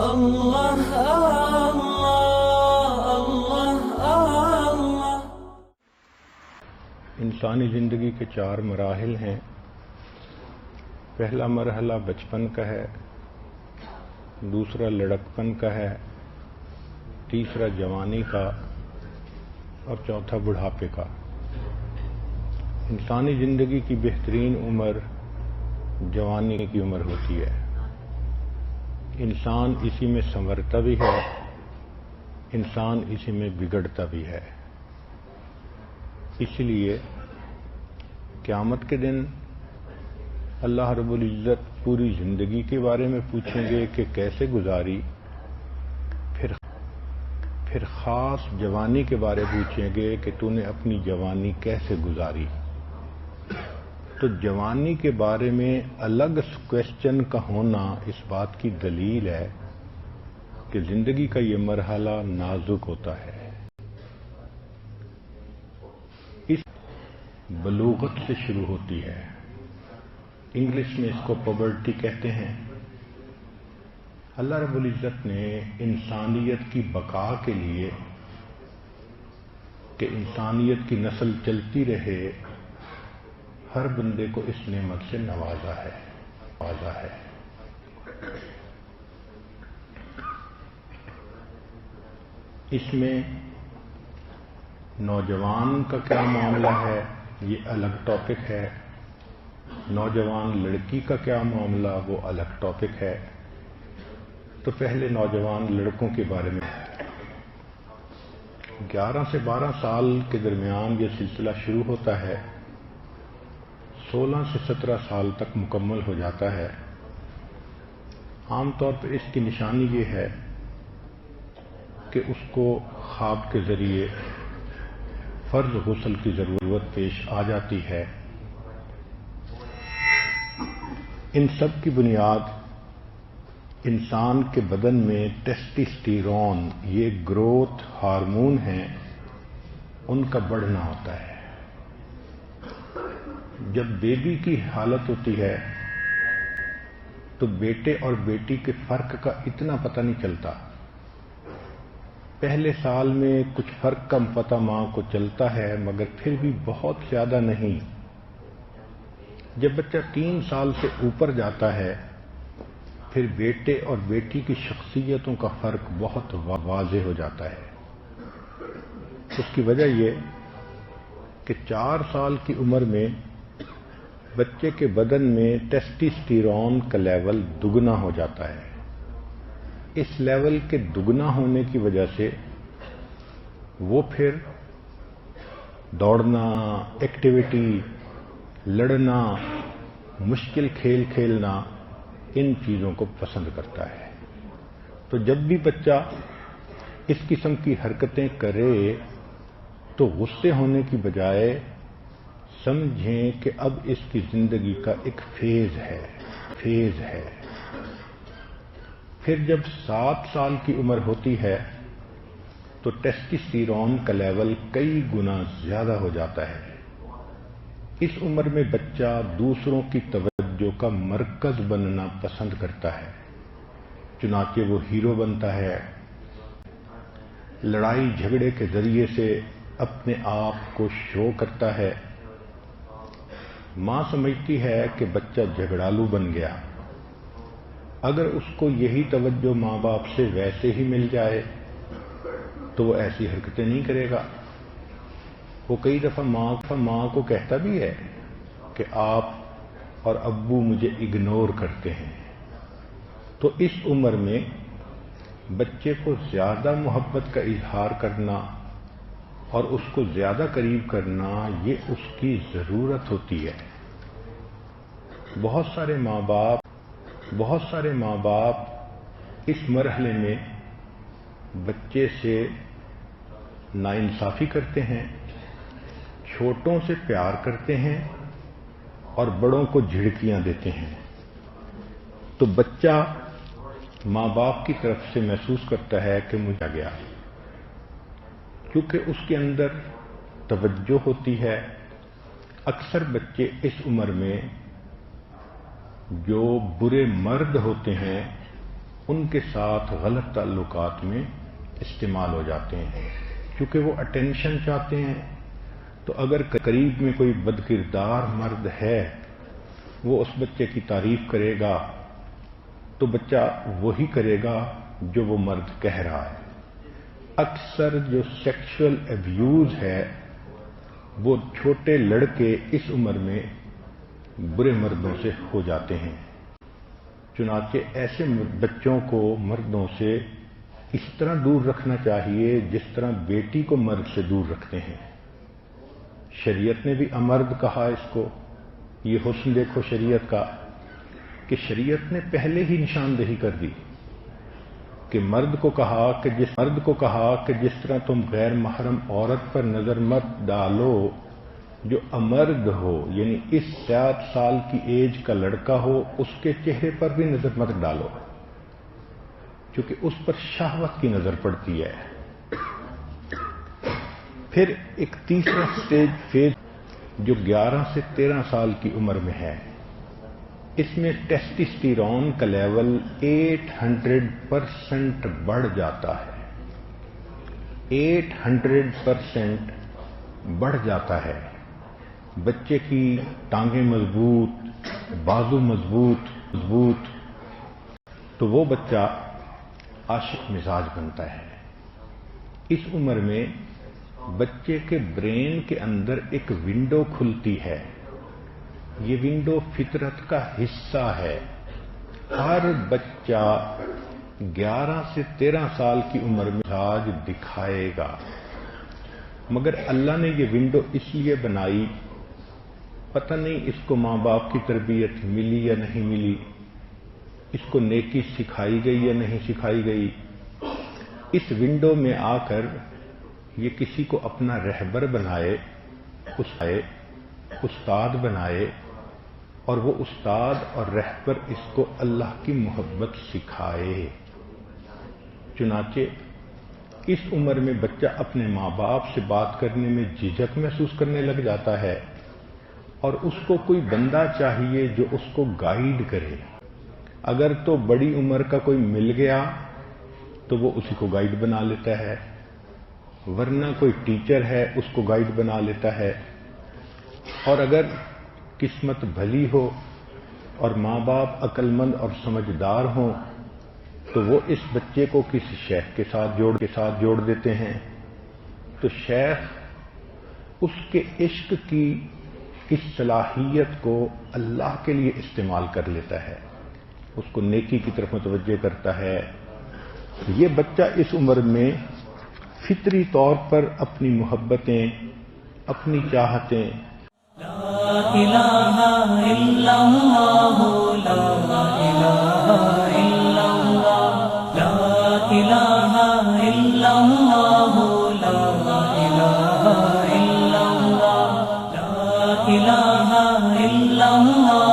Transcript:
اللہ اللہ اللہ اللہ۔ انسانی زندگی کے 4 مراحل ہیں۔ پہلا مرحلہ بچپن کا ہے، دوسرا لڑکپن کا ہے، تیسرا جوانی کا اور چوتھا بڑھاپے کا۔ انسانی زندگی کی بہترین عمر جوانی کی عمر ہوتی ہے۔ انسان اسی میں سنورتا بھی ہے، انسان اسی میں بگڑتا بھی ہے۔ اس لیے قیامت کے دن اللہ رب العزت پوری زندگی کے بارے میں پوچھیں گے کہ کیسے گزاری، پھر خاص جوانی کے بارے پوچھیں گے کہ تو نے اپنی جوانی کیسے گزاری۔ تو جوانی کے بارے میں الگ کویسچن کا ہونا اس بات کی دلیل ہے کہ زندگی کا یہ مرحلہ نازک ہوتا ہے۔ اس بلوغت سے شروع ہوتی ہے، انگلش میں اس کو پبرٹی کہتے ہیں۔ اللہ رب العزت نے انسانیت کی بقا کے لیے کہ انسانیت کی نسل چلتی رہے، ہر بندے کو اس نعمت سے نوازا ہے۔ اس میں نوجوان کا کیا معاملہ ہے یہ الگ ٹاپک ہے، نوجوان لڑکی کا کیا معاملہ وہ الگ ٹاپک ہے۔ تو پہلے نوجوان لڑکوں کے بارے میں 11 سے 12 سال کے درمیان یہ سلسلہ شروع ہوتا ہے، 16 سے 17 سال تک مکمل ہو جاتا ہے۔ عام طور پر اس کی نشانی یہ ہے کہ اس کو خواب کے ذریعے فرض غسل کی ضرورت پیش آ جاتی ہے۔ ان سب کی بنیاد انسان کے بدن میں ٹیسٹوسٹیرون، یہ گروتھ ہارمون ہیں، ان کا بڑھنا ہوتا ہے۔ جب بیبی کی حالت ہوتی ہے تو بیٹے اور بیٹی کے فرق کا اتنا پتہ نہیں چلتا۔ پہلے سال میں کچھ فرق کا پتہ ماں کو چلتا ہے، مگر پھر بھی بہت زیادہ نہیں۔ جب بچہ 3 سال سے اوپر جاتا ہے پھر بیٹے اور بیٹی کی شخصیتوں کا فرق بہت واضح ہو جاتا ہے۔ اس کی وجہ یہ کہ 4 سال کی عمر میں بچے کے بدن میں ٹیسٹوسٹیرون کا لیول دگنا ہو جاتا ہے۔ اس لیول کے دگنا ہونے کی وجہ سے وہ پھر دوڑنا، ایکٹیویٹی، لڑنا، مشکل کھیل کھیلنا، ان چیزوں کو پسند کرتا ہے۔ تو جب بھی بچہ اس قسم کی حرکتیں کرے تو غصے ہونے کی بجائے سمجھیں کہ اب اس کی زندگی کا ایک فیز ہے۔ پھر جب 7 سال کی عمر ہوتی ہے تو ٹیسٹوسٹیرون کا لیول کئی گنا زیادہ ہو جاتا ہے۔ اس عمر میں بچہ دوسروں کی توجہ کا مرکز بننا پسند کرتا ہے، چنانچہ وہ ہیرو بنتا ہے، لڑائی جھگڑے کے ذریعے سے اپنے آپ کو شو کرتا ہے۔ ماں سمجھتی ہے کہ بچہ جھگڑالو بن گیا، اگر اس کو یہی توجہ ماں باپ سے ویسے ہی مل جائے تو وہ ایسی حرکتیں نہیں کرے گا۔ وہ کئی دفعہ ماں کو کہتا بھی ہے کہ آپ اور ابو مجھے اگنور کرتے ہیں۔ تو اس عمر میں بچے کو زیادہ محبت کا اظہار کرنا اور اس کو زیادہ قریب کرنا یہ اس کی ضرورت ہوتی ہے۔ بہت سارے ماں باپ اس مرحلے میں بچے سے ناانصافی کرتے ہیں، چھوٹوں سے پیار کرتے ہیں اور بڑوں کو جھڑکیاں دیتے ہیں۔ تو بچہ ماں باپ کی طرف سے محسوس کرتا ہے کہ مجھے آ گیا، کیونکہ اس کے اندر توجہ ہوتی ہے۔ اکثر بچے اس عمر میں جو برے مرد ہوتے ہیں ان کے ساتھ غلط تعلقات میں استعمال ہو جاتے ہیں، کیونکہ وہ اٹینشن چاہتے ہیں۔ تو اگر قریب میں کوئی بدکردار مرد ہے، وہ اس بچے کی تعریف کرے گا تو بچہ وہی کرے گا جو وہ مرد کہہ رہا ہے۔ اکثر جو سیکشل ایبیوز ہے وہ چھوٹے لڑکے اس عمر میں برے مردوں سے ہو جاتے ہیں۔ چنانچہ ایسے بچوں کو مردوں سے اس طرح دور رکھنا چاہیے جس طرح بیٹی کو مرد سے دور رکھتے ہیں۔ شریعت نے بھی امرد کہا اس کو۔ یہ حسن دیکھو شریعت کا کہ شریعت نے پہلے ہی نشاندہی کر دی کہ مرد کو کہا کہ جس طرح تم غیر محرم عورت پر نظر مت ڈالو، جو امرد ہو یعنی اس 7 سال کی ایج کا لڑکا ہو اس کے چہرے پر بھی نظر مت ڈالو، کیونکہ اس پر شہوت کی نظر پڑتی ہے۔ پھر ایک تیسرا فیز جو 11 سے 13 سال کی عمر میں ہے، اس میں ٹیسٹسٹیرون کا لیول 800% بڑھ جاتا ہے۔ 800% بڑھ جاتا ہے۔ بچے کی ٹانگیں مضبوط، بازو مضبوط، تو وہ بچہ عاشق مزاج بنتا ہے۔ اس عمر میں بچے کے برین کے اندر ایک ونڈو کھلتی ہے۔ یہ ونڈو فطرت کا حصہ ہے۔ ہر بچہ 11 سے 13 سال کی عمر میں مزاج دکھائے گا، مگر اللہ نے یہ ونڈو اس لیے بنائی، پتہ نہیں اس کو ماں باپ کی تربیت ملی یا نہیں ملی، اس کو نیکی سکھائی گئی یا نہیں سکھائی گئی۔ اس ونڈو میں آ کر یہ کسی کو اپنا رہبر بنائے، استاد بنائے، اور وہ استاد اور رہبر اس کو اللہ کی محبت سکھائے۔ چنانچہ اس عمر میں بچہ اپنے ماں باپ سے بات کرنے میں جھجک محسوس کرنے لگ جاتا ہے، اور اس کو کوئی بندہ چاہیے جو اس کو گائیڈ کرے۔ اگر تو بڑی عمر کا کوئی مل گیا تو وہ اسی کو گائیڈ بنا لیتا ہے، ورنہ کوئی ٹیچر ہے اس کو گائیڈ بنا لیتا ہے، اور اگر قسمت بھلی ہو اور ماں باپ عقل مند اور سمجھدار ہوں تو وہ اس بچے کو کسی شیخ کے ساتھ جوڑ دیتے ہیں، تو شیخ اس کے عشق کی اس صلاحیت کو اللہ کے لیے استعمال کر لیتا ہے، اس کو نیکی کی طرف متوجہ کرتا ہے۔ یہ بچہ اس عمر میں فطری طور پر اپنی محبتیں، اپنی چاہتیں، لا الہ الا اللہ، لا الہ الا اللہ، لا الہ الا اللہ، لا الہ الا اللہ، لا الہ الا اللہ۔